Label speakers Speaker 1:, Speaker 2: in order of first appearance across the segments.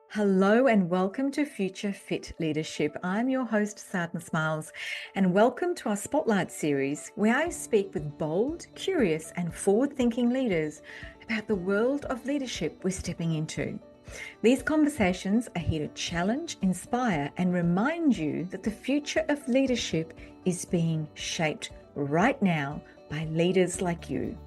Speaker 1: Hello and welcome to Future Fit Leadership. I'm your host, Sadna Smiles, and welcome to our Spotlight series where I speak with bold, curious, and forward thinking leaders about the world of leadership we're stepping into. These conversations are here to challenge, inspire, and remind you that the future of leadership is being shaped right now by leaders like you.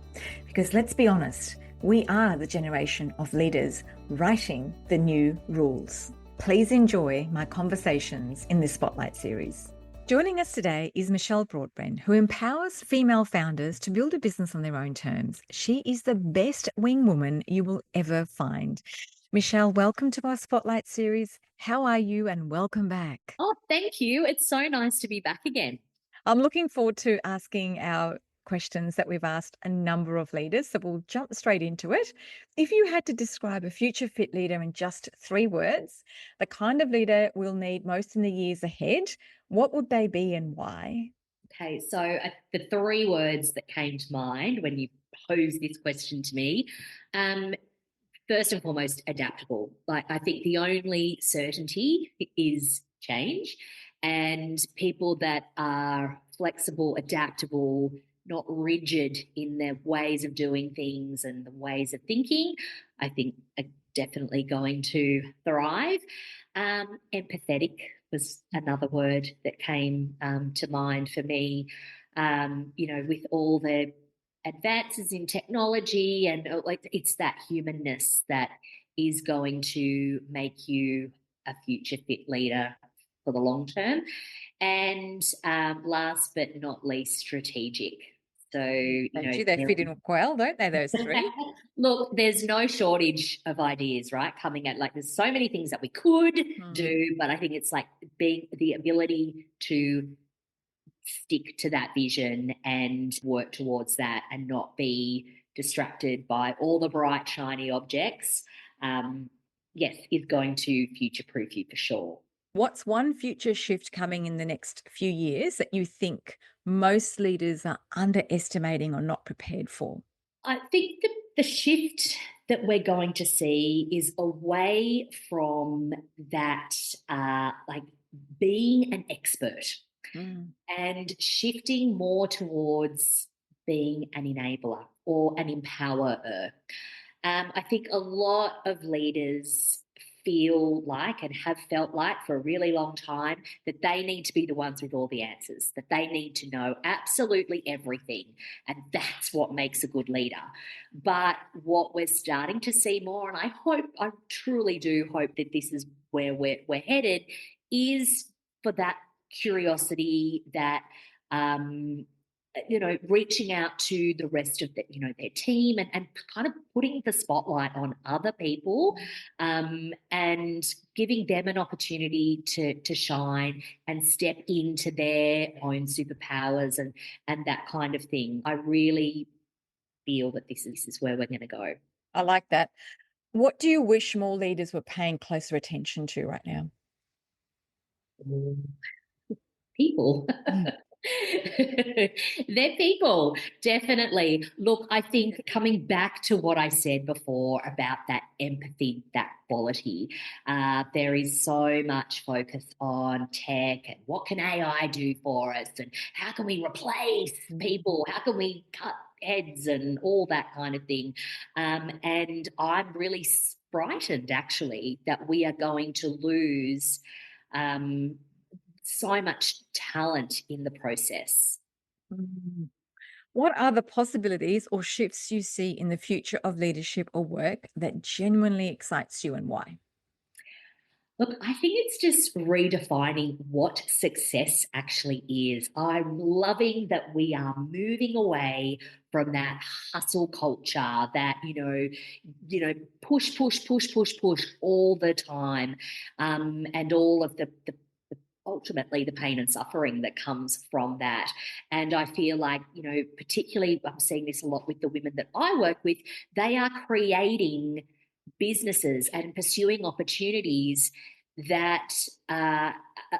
Speaker 1: Because let's be honest, we are the generation of leaders writing the new rules. Please enjoy my conversations in this Spotlight series. Joining us today is Michelle Broadbent, who empowers female founders to build a business on their own terms. She is the best wing woman you will ever find. Michelle, welcome to our Spotlight series. How are you and welcome back?
Speaker 2: Oh, thank you. It's so nice to be back again.
Speaker 1: I'm looking forward to asking our questions that we've asked a number of leaders, so we'll jump straight into it. If you had to describe a future fit leader in just 3 words, the kind of leader we'll need most in the years ahead, what would they be and why?
Speaker 2: Okay, so the three words that came to mind when you posed this question to me, um, first and foremost, adaptable. Like, I think the only certainty is change, and people that are flexible, adaptable, not rigid in their ways of doing things and the ways of thinking, I think are definitely going to thrive. Empathetic was another word that came to mind for me. With all the advances in technology and like it's that humanness that is going to make you a future fit leader for the long term. And last but not least, strategic. So,
Speaker 1: Gee, they fit in well, don't they, those three?
Speaker 2: look, there's no shortage of ideas, right? Coming at like there's so many things that we could
Speaker 1: Hmm.
Speaker 2: do, but I think it's like being the ability to stick to that vision and work towards that and not be distracted by all the bright, shiny objects, yes, is going to future proof you for sure.
Speaker 1: What's one future shift coming in the next few years that you think most leaders are underestimating or not prepared for?
Speaker 2: I think the shift that we're going to see is away from that, like being an expert
Speaker 1: Mm.
Speaker 2: and shifting more towards being an enabler or an empowerer. I think a lot of leaders feel like and have felt like for a really long time that they need to be the ones with all the answers, that they need to know absolutely everything. And that's what makes a good leader. But what we're starting to see more, and I truly do hope that this is where we're headed, is for that curiosity, that reaching out to the rest of their team and kind of putting the spotlight on other people, and giving them an opportunity to shine and step into their own superpowers and that kind of thing. I really feel that this is where we're going to go.
Speaker 1: I like that. What do you wish more leaders were paying closer attention to right now?
Speaker 2: People.
Speaker 1: Mm.
Speaker 2: They're people, definitely. Look, I think coming back to what I said before about that empathy, that quality, there is so much focus on tech and what can AI do for us and how can we replace people? How can we cut heads and all that kind of thing? And I'm really frightened actually that we are going to lose um, so much talent in the process.
Speaker 1: Mm. What are the possibilities or shifts you see in the future of leadership or work that genuinely excites you and why?
Speaker 2: Look, I think it's just redefining what success actually is. I'm loving that we are moving away from that hustle culture, that push, push, push, push, push all the time, and all of the ultimately the pain and suffering that comes from that. And I feel like, particularly I'm seeing this a lot with the women that I work with, they are creating businesses and pursuing opportunities that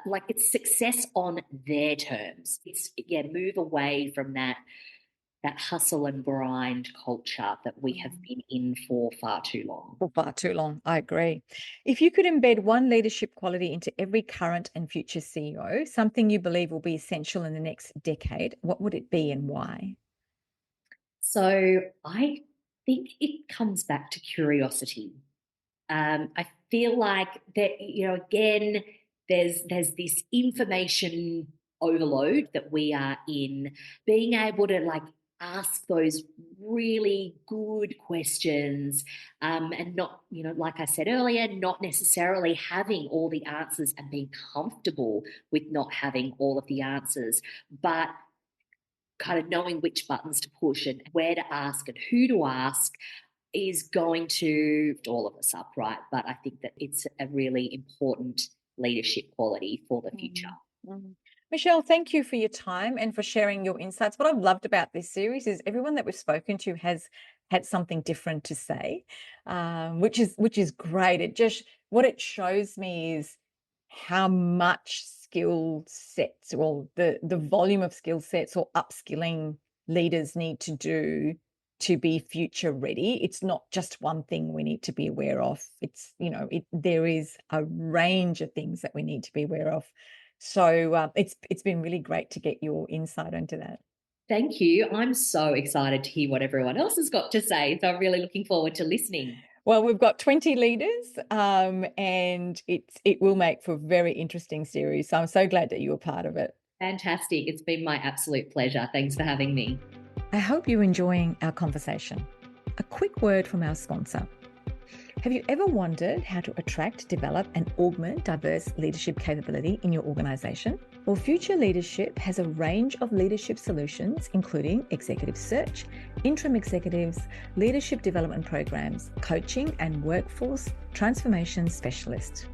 Speaker 2: like it's success on their terms. It's, yeah, move away from that that hustle and grind culture that we have been in for far too long.
Speaker 1: For far too long. I agree. If you could embed one leadership quality into every current and future CEO, something you believe will be essential in the next decade, what would it be and why?
Speaker 2: So I think it comes back to curiosity. I feel like that, again, there's this information overload that we are in. Being able to ask those really good questions, and not, like I said earlier, not necessarily having all the answers and being comfortable with not having all of the answers, but kind of knowing which buttons to push and where to ask and who to ask is going to lift all of us up, right? But I think that it's a really important leadership quality for the future.
Speaker 1: Mm. Michelle, thank you for your time and for sharing your insights. What I've loved about this series is everyone that we've spoken to has had something different to say, which is great. What it shows me is how much skill sets or the volume of skill sets or upskilling leaders need to do to be future ready. It's not just one thing we need to be aware of. There is a range of things that we need to be aware of. So it's been really great to get your insight into that.
Speaker 2: Thank you. I'm so excited to hear what everyone else has got to say. So I'm really looking forward to listening.
Speaker 1: Well, we've got 20 leaders, and it will make for a very interesting series. So I'm so glad that you were part of it.
Speaker 2: Fantastic. It's been my absolute pleasure. Thanks for having me.
Speaker 1: I hope you're enjoying our conversation. A quick word from our sponsor. Have you ever wondered how to attract, develop, and augment diverse leadership capability in your organization? Well, Future Leadership has a range of leadership solutions, including executive search, interim executives, leadership development programs, coaching, and workforce transformation specialists.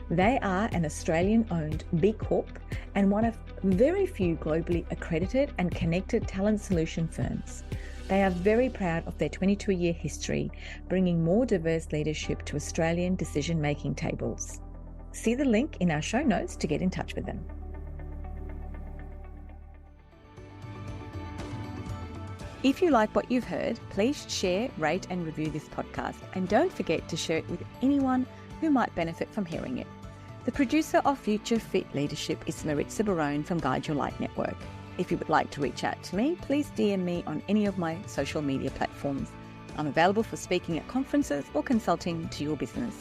Speaker 1: They are an Australian-owned B Corp and one of very few globally accredited and connected talent solution firms. They are very proud of their 22-year history, bringing more diverse leadership to Australian decision-making tables. See the link in our show notes to get in touch with them. If you like what you've heard, please share, rate, and review this podcast. And don't forget to share it with anyone who might benefit from hearing it. The producer of Future Fit Leadership is Maritza Barone from Guide Your Light Network. If you would like to reach out to me, please DM me on any of my social media platforms. I'm available for speaking at conferences or consulting to your business.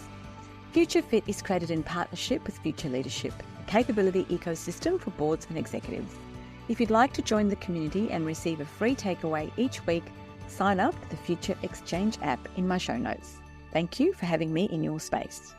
Speaker 1: Future Fit is created in partnership with Future Leadership, a capability ecosystem for boards and executives. If you'd like to join the community and receive a free takeaway each week, sign up to the Future Exchange app in my show notes. Thank you for having me in your space.